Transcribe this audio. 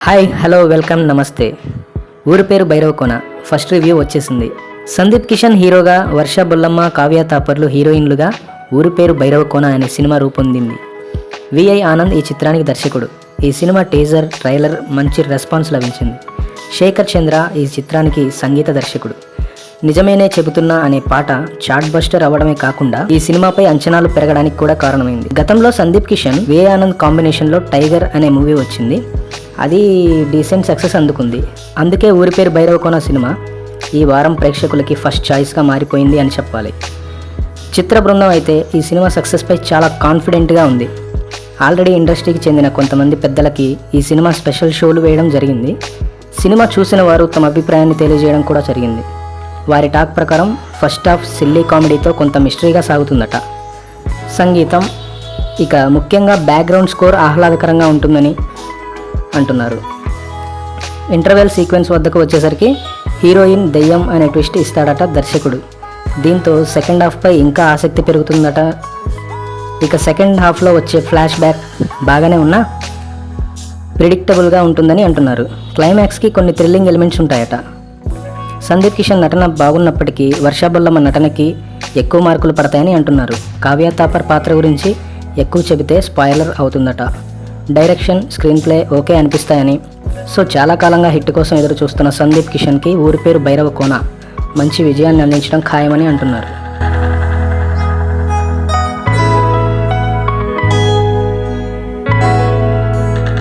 Hi hello welcome నమస్తే. ఊరి పేరు భైరవకోన ఫస్ట్ రివ్యూ వచ్చేసింది. సందీప్ కిషన్ హీరోగా, వర్ష బొల్లమ్మ, కావ్య తాపర్లు హీరోయిన్లుగా ఊరి పేరు భైరవకోన అనే సినిమా రూపొందింది. విఐ ఆనంద్ ఈ చిత్రానికి దర్శకుడు. ఈ సినిమా టీజర్, ట్రైలర్ మంచి రెస్పాన్స్ లభించింది. శేఖర్ చంద్ర ఈ చిత్రానికి సంగీత దర్శకుడు. నిజమేనే చెబుతున్నా అనే పాట చాట్ బస్టర్ అవ్వడమే కాకుండా ఈ సినిమాపై అంచనాలు పెరగడానికి కూడా కారణమైంది. గతంలో సందీప్ కిషన్, విఐ ఆనంద్ కాంబినేషన్లో టైగర్ అనే మూవీ వచ్చింది. అది డీసెంట్ సక్సెస్ అందుకుంది. అందుకే ఊరి పేరు భైరవకోన సినిమా ఈ వారం ప్రేక్షకులకి ఫస్ట్ చాయిస్గా మారిపోయింది అని చెప్పాలి. చిత్ర బృందం అయితే ఈ సినిమా సక్సెస్పై చాలా కాన్ఫిడెంట్గా ఉంది. ఆల్రెడీ ఇండస్ట్రీకి చెందిన కొంతమంది పెద్దలకి ఈ సినిమా స్పెషల్ షోలు వేయడం జరిగింది. సినిమా చూసిన వారు తమ అభిప్రాయాన్ని తెలియజేయడం కూడా జరిగింది. వారి టాక్ ప్రకారం ఫస్ట్ హాఫ్ సిల్లీ కామెడీతో కొంత మిస్టరీగా సాగుతుందట. సంగీతం, ఇక ముఖ్యంగా బ్యాక్గ్రౌండ్ స్కోర్ ఆహ్లాదకరంగా ఉంటుందని అంటున్నారు. ఇంటర్వెల్ సీక్వెన్స్ వద్దకు వచ్చేసరికి హీరోయిన్ దెయ్యం అనే ట్విస్ట్ ఇస్తాడట దర్శకుడు. దీంతో సెకండ్ హాఫ్పై ఇంకా ఆసక్తి పెరుగుతుందట. ఇక సెకండ్ హాఫ్లో వచ్చే ఫ్లాష్ బ్యాక్ బాగానే ఉన్నా ప్రిడిక్టబుల్గా ఉంటుందని అంటున్నారు. క్లైమాక్స్కి కొన్ని థ్రిల్లింగ్ ఎలిమెంట్స్ ఉంటాయట. సందీప్ కిషన్ నటన బాగున్నప్పటికీ వర్ష బొల్లమ్మ నటనకి ఎక్కువ మార్కులు పడతాయని అంటున్నారు. కావ్య తాపర్ పాత్ర గురించి ఎక్కువ చెబితే స్పాయిలర్ అవుతుందట. డైరెక్షన్, స్క్రీన్ ప్లే ఓకే అనిపిస్తాయని, సో చాలా కాలంగా హిట్ కోసం ఎదురు చూస్తున్న సందీప్ కిషన్కి ఊరి పేరు భైరవకోన మంచి విజయాన్ని అందించడం ఖాయమని అంటున్నారు.